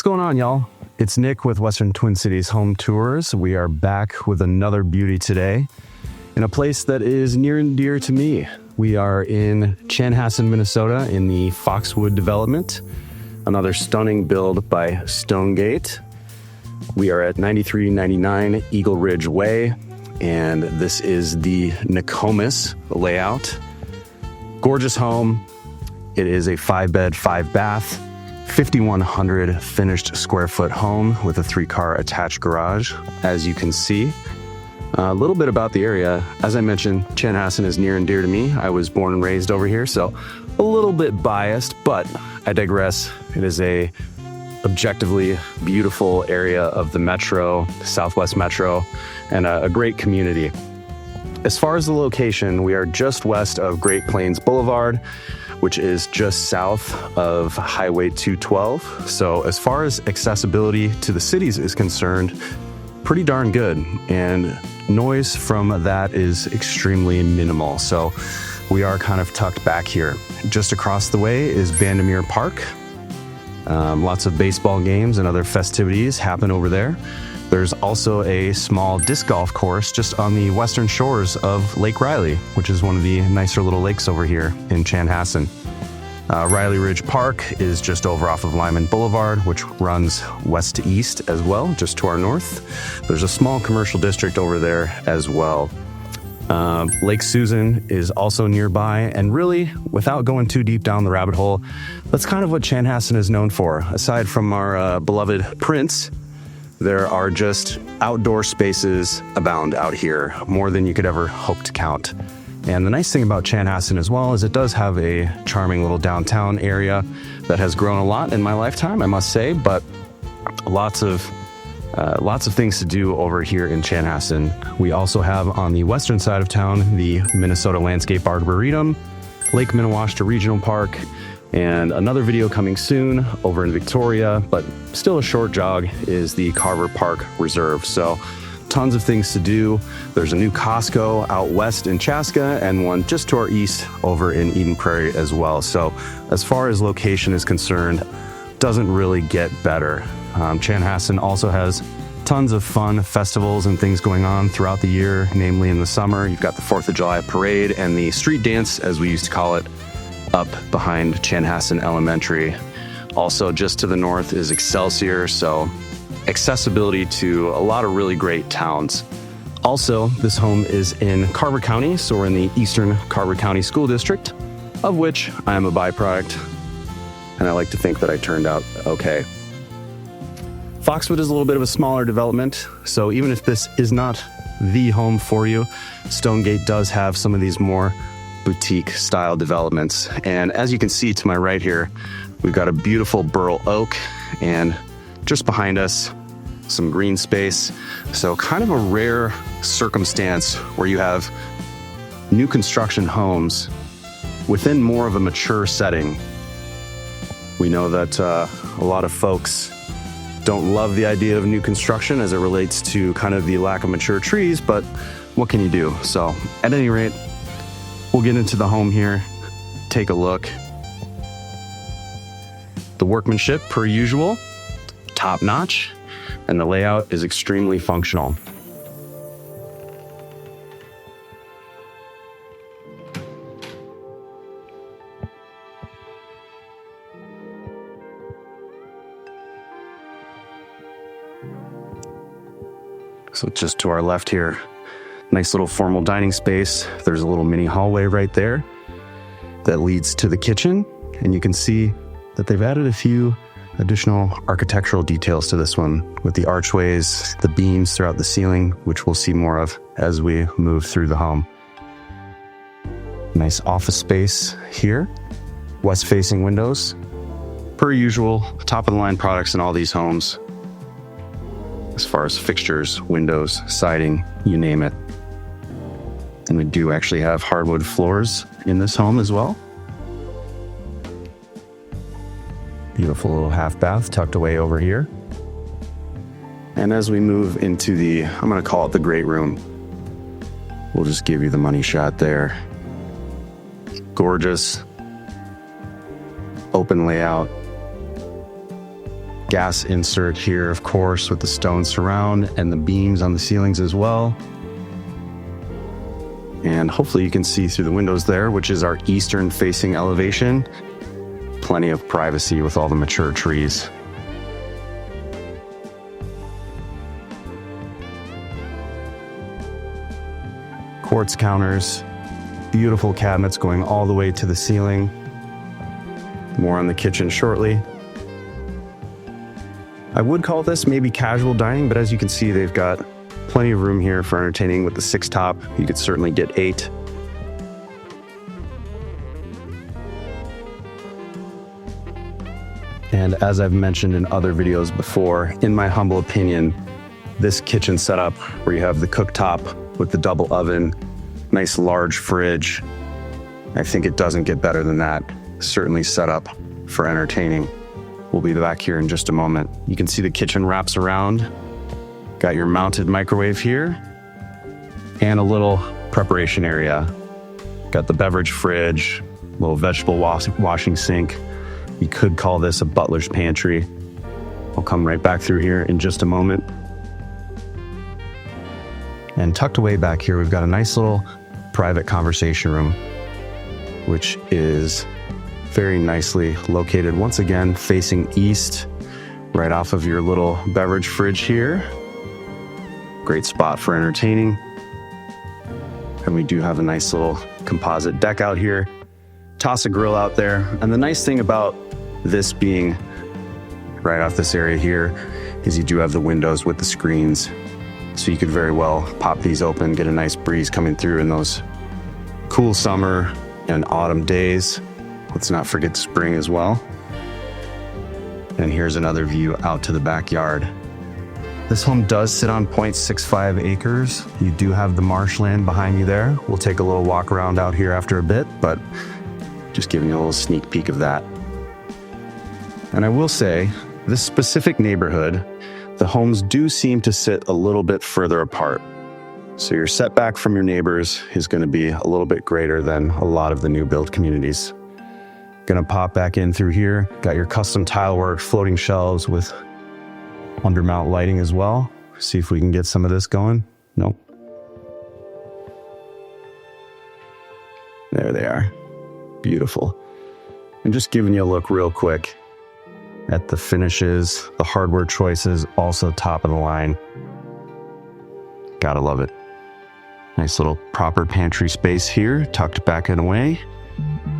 going on, y'all? It's Nick with Western Twin Cities Home Tours. We are back with another beauty today in a place that is near and dear to me. We are in Chanhassen, Minnesota in the Foxwood development, another stunning build by Stonegate. We are at 9399 Eagle Ridge Way, and this is the Nokomis layout. Gorgeous home. It is a 5-bed, 5-bath, 5,100 finished square foot home with a 3-car attached garage, as you can see. A little bit about the area. As I mentioned, Chanhassen is near and dear to me. I was born and raised over here, so a little bit biased, but I digress. It is a objectively beautiful area of the metro, Southwest Metro, and a great community. As far as the location, we are just west of Great Plains Boulevard, which is just south of Highway 212. So as far as accessibility to the cities is concerned, pretty darn good. And noise from that is extremely minimal. So we are kind of tucked back here. Just across the way is Vandermeer Park. Lots of baseball games and other festivities happen over there. There's also a small disc golf course just on the western shores of Lake Riley, which is one of the nicer little lakes over here in Chanhassen. Riley Ridge Park is just over off of Lyman Boulevard, which runs west to east as well, just to our north. There's a small commercial district over there as well. Lake Susan is also nearby, and really, without going too deep down the rabbit hole, that's kind of what Chanhassen is known for. Aside from our beloved Prince, there are just outdoor spaces abound out here, more than you could ever hope to count. And the nice thing about Chanhassen as well is it does have a charming little downtown area that has grown a lot in my lifetime, I must say, but lots of things to do over here in Chanhassen. We also have on the western side of town the Minnesota Landscape Arboretum, Lake Minnewaska Regional Park, and another video coming soon over in Victoria, but still a short jog, is the Carver Park Reserve. So tons of things to do. There's a new Costco out west in Chaska and one just to our east over in Eden Prairie as well. So as far as location is concerned, doesn't really get better. Chanhassen also has tons of fun festivals and things going on throughout the year, namely in the summer. You've got the 4th of July parade and the street dance, as we used to call it, up behind Chanhassen Elementary. Also just to the north is Excelsior, so accessibility to a lot of really great towns. Also, this home is in Carver County, so we're in the Eastern Carver County School District, of which I am a byproduct, and I like to think that I turned out okay. Foxwood is a little bit of a smaller development, so even if this is not the home for you, Stonegate does have some of these more boutique style developments. And as you can see to my right here, we've got a beautiful burl oak, and just behind us, some green space. So kind of a rare circumstance where you have new construction homes within more of a mature setting. We know that a lot of folks don't love the idea of new construction as it relates to kind of the lack of mature trees, but what can you do? So at any rate, we'll get into the home here, take a look. The workmanship, per usual, top notch, and the layout is extremely functional. So just to our left here, nice little formal dining space. There's a little mini hallway right there that leads to the kitchen, and you can see that they've added a few additional architectural details to this one with the archways, the beams throughout the ceiling, which we'll see more of as we move through the home. Nice office space here, west-facing windows. Per usual, top-of-the-line products in all these homes, as far as fixtures, windows, siding, you name it. And we do actually have hardwood floors in this home as well. Beautiful little half bath tucked away over here. And as we move into the, I'm going to call it the great room, we'll just give you the money shot there. Gorgeous, open layout, Gas insert here, of course, with the stone surround and the beams on the ceilings as well. And hopefully you can see through the windows there, which is our eastern facing elevation. Plenty of privacy with all the mature trees. Quartz counters, beautiful cabinets going all the way to the ceiling. More on the kitchen shortly. I would call this maybe casual dining, but as you can see, they've got plenty of room here for entertaining with the 6 top. You could certainly get 8. And as I've mentioned in other videos before, in my humble opinion, this kitchen setup where you have the cooktop with the double oven, nice large fridge, I think it doesn't get better than that. Certainly set up for entertaining. We'll be back here in just a moment. You can see the kitchen wraps around. Got your mounted microwave here and a little preparation area. Got the beverage fridge, little vegetable washing sink. You could call this a butler's pantry. I'll come right back through here in just a moment. And tucked away back here, we've got a nice little private conversation room, which is very nicely located, once again, facing east, right off of your little beverage fridge here. Great spot for entertaining. And we do have a nice little composite deck out here. Toss a grill out there. And the nice thing about this being right off this area here is you do have the windows with the screens. So you could very well pop these open, get a nice breeze coming through in those cool summer and autumn days. Let's not forget spring as well. And here's another view out to the backyard. This home does sit on 0.65 acres. You do have the marshland behind you there. We'll take a little walk around out here after a bit, but just giving you a little sneak peek of that. And I will say, this specific neighborhood, the homes do seem to sit a little bit further apart. So your setback from your neighbors is going to be a little bit greater than a lot of the new build communities. Gonna pop back in through here. Got your custom tile work, floating shelves with undermount lighting as well. See if we can get some of this going. Nope. There they are. Beautiful. And just giving you a look real quick at the finishes, the hardware choices, also top of the line. Gotta love it. Nice little proper pantry space here, tucked back and away.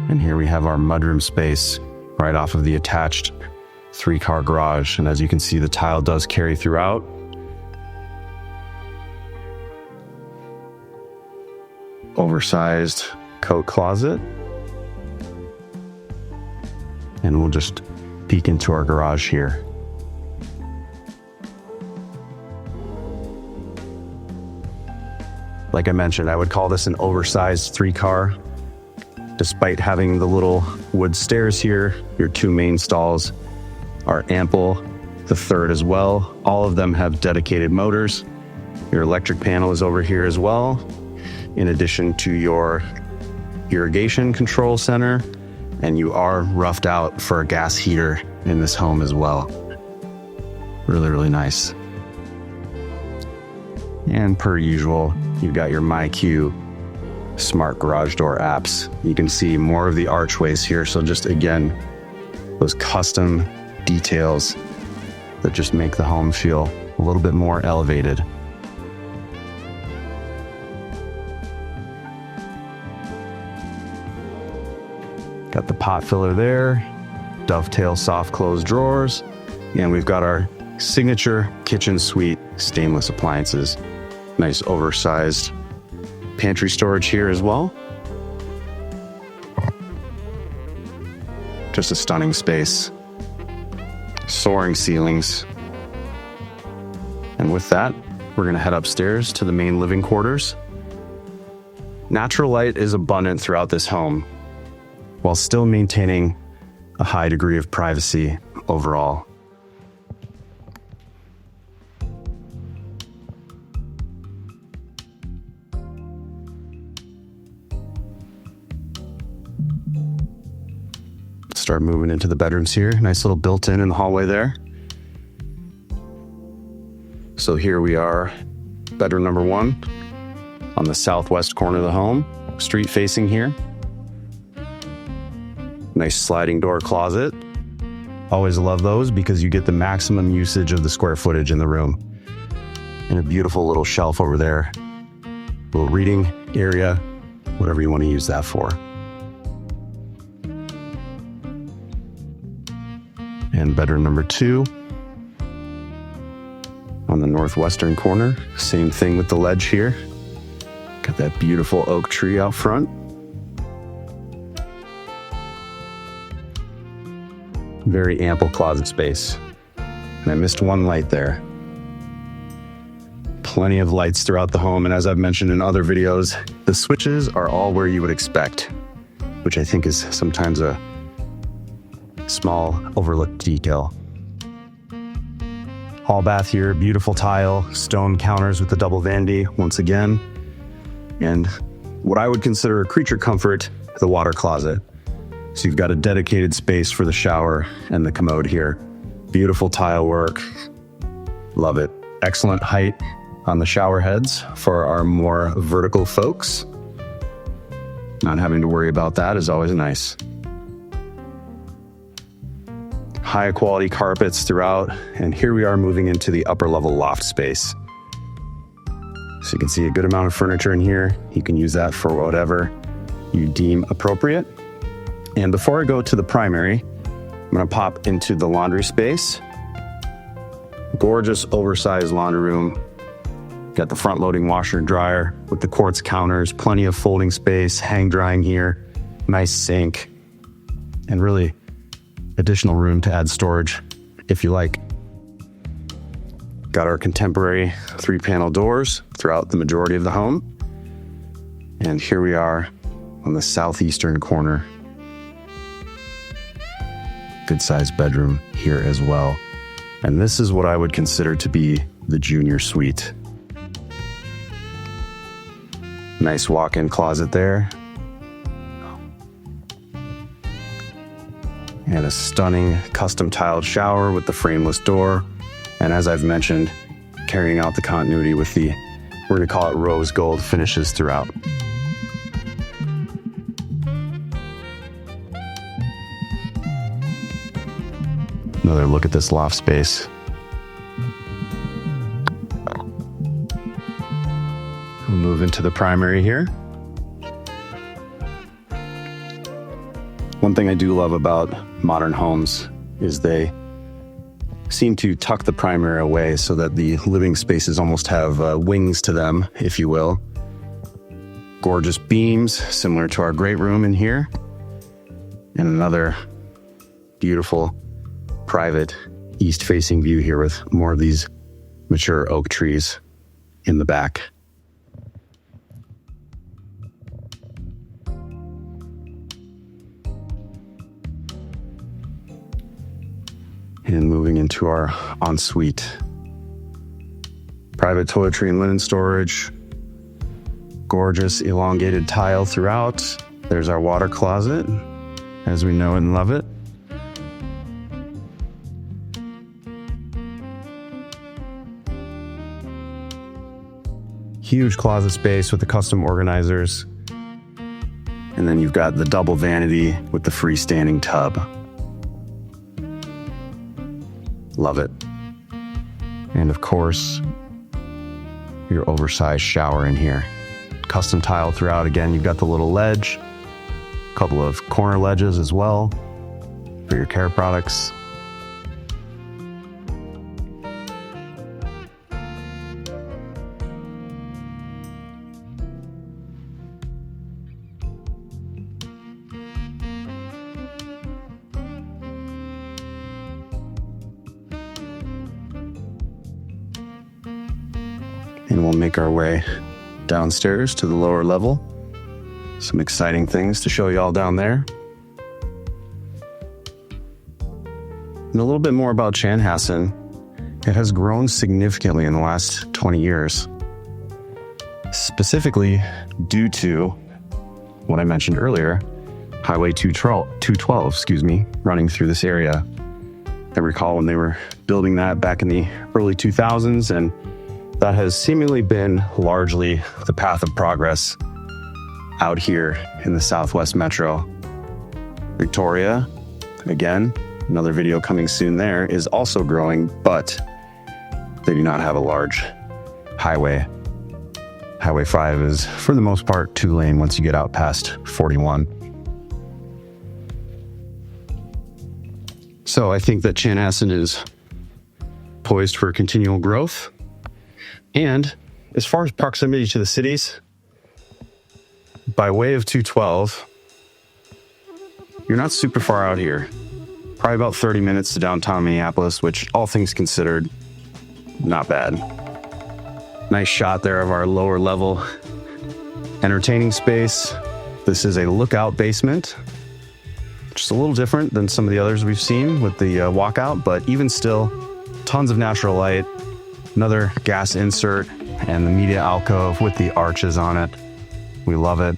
And here we have our mudroom space right off of the attached 3-car garage. And as you can see, the tile does carry throughout. Oversized coat closet. And we'll just peek into our garage here. Like I mentioned, I would call this an oversized 3-car. Despite having the little wood stairs here, your 2 main stalls are ample. The third as well. All of them have dedicated motors. Your electric panel is over here as well, in addition to your irrigation control center. And you are roughed out for a gas heater in this home as well. Really, really nice. And per usual, you've got your MyQ smart garage door apps. You can see more of the archways here. So just again, those custom details that just make the home feel a little bit more elevated. Got the pot filler there, dovetail soft close drawers, and we've got our signature kitchen suite stainless appliances. Nice oversized pantry storage here as well. Just a stunning space. Soaring ceilings. And with that, we're going to head upstairs to the main living quarters. Natural light is abundant throughout this home, while still maintaining a high degree of privacy overall. Start moving into the bedrooms here. Nice little built-in the hallway there. So here we are, bedroom number 1 on the southwest corner of the home, street facing here. Nice sliding door closet. Always love those because you get the maximum usage of the square footage in the room. And a beautiful little shelf over there. Little reading area, whatever you want to use that for. And bedroom number 2 on the northwestern corner. Same thing with the ledge here. Got that beautiful oak tree out front. Very ample closet space. And I missed one light there. Plenty of lights throughout the home, and as I've mentioned in other videos, the switches are all where you would expect, which I think is sometimes a small overlooked detail. Hall bath here, beautiful tile, stone counters with the double vanity once again, and what I would consider a creature comfort, the water closet. So you've got a dedicated space for the shower and the commode here. Beautiful tile work. Love it. Excellent height on the shower heads for our more vertical folks. Not having to worry about that is always nice. High quality carpets throughout, and here we are moving into the upper level loft space. So you can see a good amount of furniture in here. You can use that for whatever you deem appropriate. And before I go to the primary, I'm gonna pop into the laundry space. Gorgeous oversized laundry room. Got the front loading washer and dryer with the quartz counters, plenty of folding space, hang drying here, nice sink, and really additional room to add storage if you like. Got our contemporary 3-panel doors throughout the majority of the home. And here we are on the southeastern corner. Good sized bedroom here as well. And this is what I would consider to be the junior suite. Nice walk-in closet there. And a stunning custom tiled shower with the frameless door. And as I've mentioned, carrying out the continuity with the, we're gonna call it rose gold finishes throughout. Another look at this loft space. We'll move into the primary here. One thing I do love about modern homes is they seem to tuck the primary away so that the living spaces almost have wings to them, if you will. Gorgeous beams, similar to our great room in here. And another beautiful private east-facing view here with more of these mature oak trees in the back. And moving into our ensuite. Private toiletry and linen storage. Gorgeous elongated tile throughout. There's our water closet, as we know and love it. Huge closet space with the custom organizers. And then you've got the double vanity with the freestanding tub. Love it. And of course, your oversized shower in here. Custom tile throughout. Again, you've got the little ledge, a couple of corner ledges as well for your care products. And we'll make our way downstairs to the lower level. Some exciting things to show you all down there. And a little bit more about Chanhassen. It has grown significantly in the last 20 years. Specifically due to what I mentioned earlier, Highway 212, running through this area. I recall when they were building that back in the early 2000s, and that has seemingly been largely the path of progress out here in the Southwest Metro. Victoria, again, another video coming soon there, is also growing, but they do not have a large highway. Highway 5 is, for the most part, 2-lane once you get out past 41. So I think that Chanhassen is poised for continual growth. And as far as proximity to the cities, by way of 212, you're not super far out here. Probably about 30 minutes to downtown Minneapolis, which, all things considered, not bad. Nice shot there of our lower level entertaining space. This is a lookout basement. Just a little different than some of the others we've seen with the walkout, but even still, tons of natural light, another gas insert, and the media alcove with the arches on it. We love it.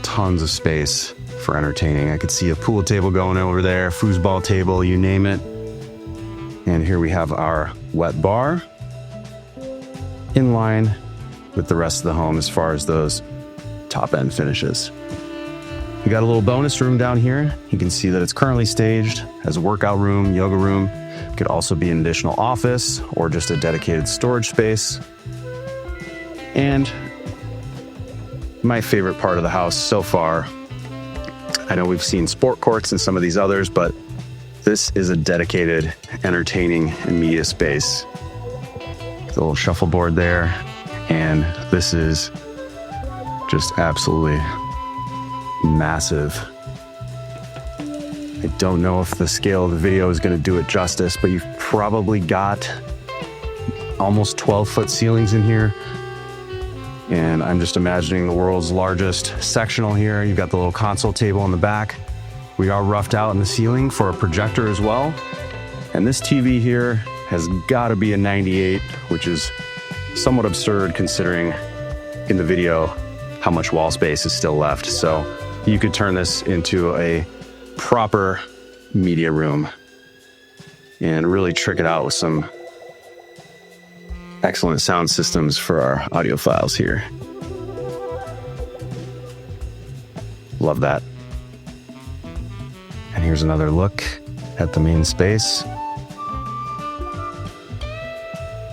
Tons of space for entertaining. I could see a pool table going over there, foosball table, you name it. And here we have our wet bar in line with the rest of the home as far as those top end finishes. We got a little bonus room down here. You can see that it's currently staged as a workout room, yoga room. It could also be an additional office or just a dedicated storage space. And my favorite part of the house so far, I know we've seen sport courts and some of these others, but this is a dedicated entertaining and media space. The little shuffleboard there, and this is just absolutely massive. I don't know if the scale of the video is going to do it justice, but you've probably got almost 12-foot ceilings in here. And I'm just imagining the world's largest sectional here. You've got the little console table in the back. We are roughed out in the ceiling for a projector as well. And this TV here has got to be a 98, which is somewhat absurd considering in the video how much wall space is still left. So you could turn this into a proper media room and really trick it out with some excellent sound systems for our audiophiles here. Love that. And here's another look at the main space.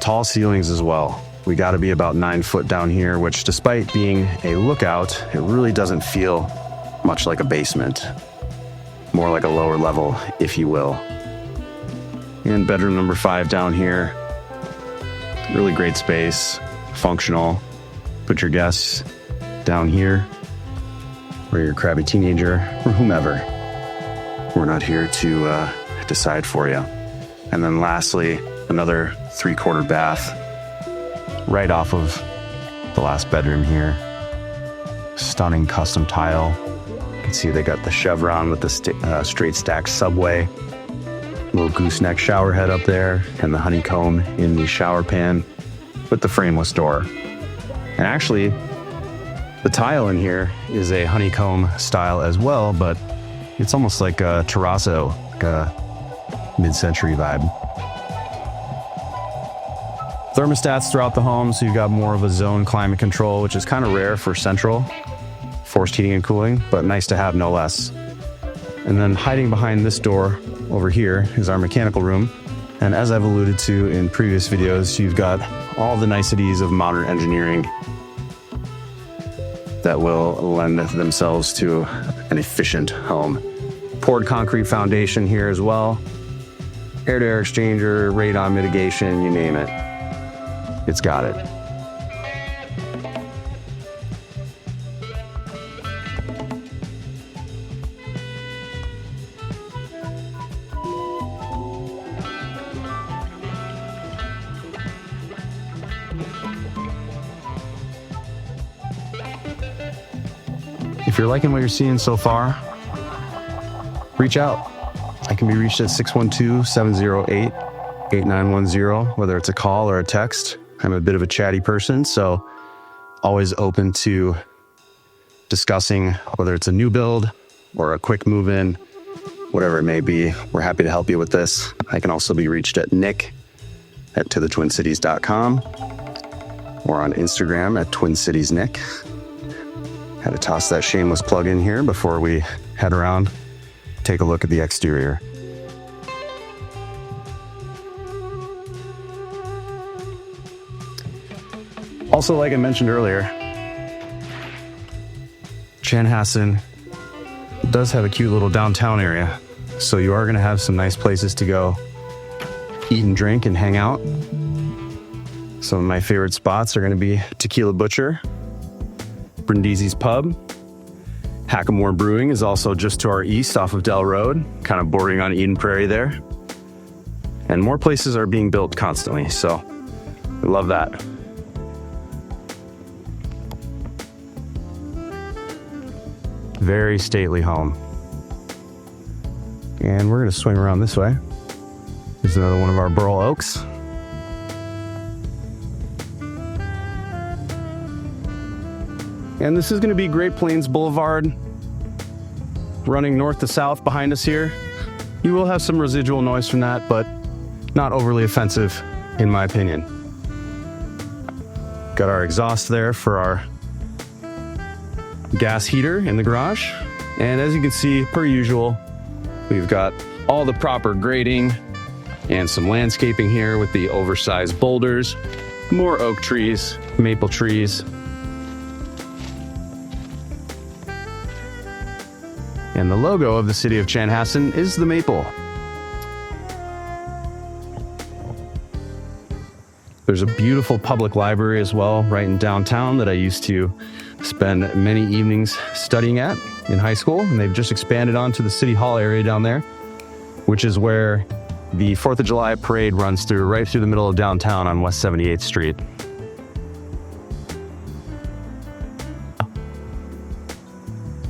Tall ceilings as well. We got to be about 9 foot down here, which despite being a lookout, it really doesn't feel much like a basement. More like a lower level, if you will. And bedroom number 5 down here. Really great space, functional. Put your guests down here, or your crabby teenager, or whomever. We're not here to decide for you. And then lastly, another 3/4 bath right off of the last bedroom here. Stunning custom tile. You can see they got the chevron with the straight stack subway. Little gooseneck shower head up there, and the honeycomb in the shower pan with the frameless door. And actually, the tile in here is a honeycomb style as well, but it's almost like a terrazzo, like a mid-century vibe. Thermostats throughout the home, so you've got more of a zone climate control, which is kind of rare for central forced heating and cooling, but nice to have no less. And then hiding behind this door over here is our mechanical room. And as I've alluded to in previous videos, you've got all the niceties of modern engineering that will lend themselves to an efficient home. Poured concrete foundation here as well. Air-to-air exchanger, radon mitigation, you name it. It's got it. If you're liking what you're seeing so far, reach out. I can be reached at 612-708-8910, whether it's a call or a text. I'm a bit of a chatty person, so always open to discussing whether it's a new build or a quick move-in, whatever it may be, we're happy to help you with this. I can also be reached at nick@tothetwincities.com or on Instagram at TwinCitiesNick. Had to toss that shameless plug in here before we head around, take a look at the exterior. Also, like I mentioned earlier, Chanhassen does have a cute little downtown area, so you are going to have some nice places to go eat and drink and hang out. Some of my favorite spots are going to be Tequila Butcher, Brindisi's Pub. Hackamore Brewing is also just to our east off of Dell Road, kind of bordering on Eden Prairie there. And more places are being built constantly, so I love that. Very stately home. And we're going to swing around this way. Here's another one of our burl oaks. And this is going to be Great Plains Boulevard, running north to south behind us here. You will have some residual noise from that, but not overly offensive, in my opinion. Got our exhaust there for our gas heater in the garage. And as you can see, per usual, we've got all the proper grading and some landscaping here with the oversized boulders, more oak trees, maple trees. And the logo of the city of Chanhassen is the maple. There's a beautiful public library as well right in downtown that I used to spend many evenings studying at in high school, and they've just expanded onto the City Hall area down there, which is where the 4th of July parade runs through, right through the middle of downtown on West 78th Street.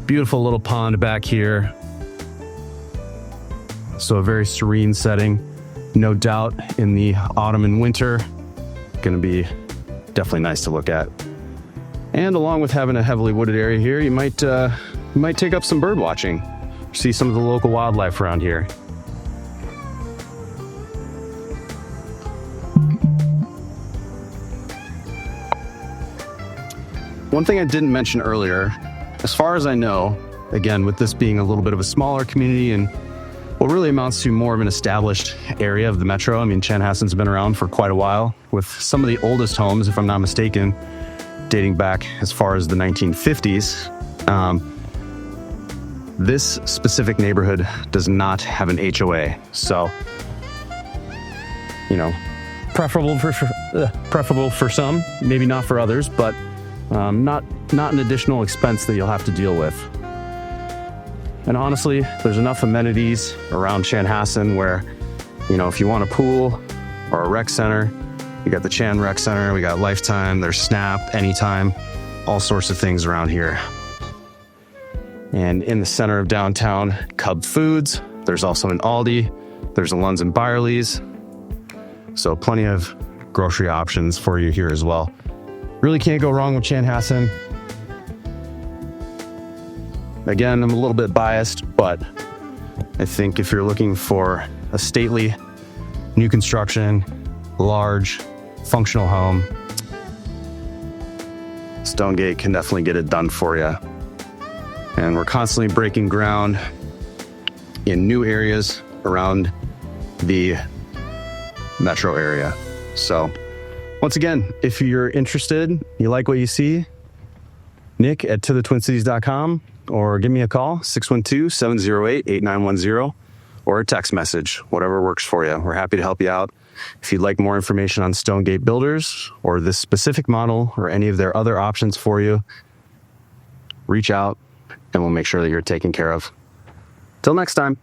Beautiful little pond back here. So a very serene setting, no doubt in the autumn and winter. Going to be definitely nice to look at. And along with having a heavily wooded area here, you might take up some bird watching, see some of the local wildlife around here. One thing I didn't mention earlier, as far as I know, again, with this being a little bit of a smaller community and what really amounts to more of an established area of the metro. I mean, Chanhassen's been around for quite a while, with some of the oldest homes, if I'm not mistaken, dating back as far as the 1950s. This specific neighborhood does not have an HOA, so, you know, preferable for some, maybe not for others, but not an additional expense that you'll have to deal with. And honestly, there's enough amenities around Chanhassen where, you know, if you want a pool or a rec center, you got the Chan Rec Center, we got Lifetime, there's Snap, Anytime, all sorts of things around here. And in the center of downtown, Cub Foods, there's also an Aldi, there's a Lunds and Byerly's, so plenty of grocery options for you here as well. Really can't go wrong with Chanhassen. Again, I'm a little bit biased, but I think if you're looking for a stately, new construction, large, functional home, Stonegate can definitely get it done for you. And we're constantly breaking ground in new areas around the metro area. So once again, if you're interested, you like what you see, nick@tothetwincities.com, or give me a call, 612-708-8910, or a text message, whatever works for you. We're happy to help you out. If you'd like more information on Stonegate Builders or this specific model or any of their other options for you, reach out and we'll make sure that you're taken care of. Till next time.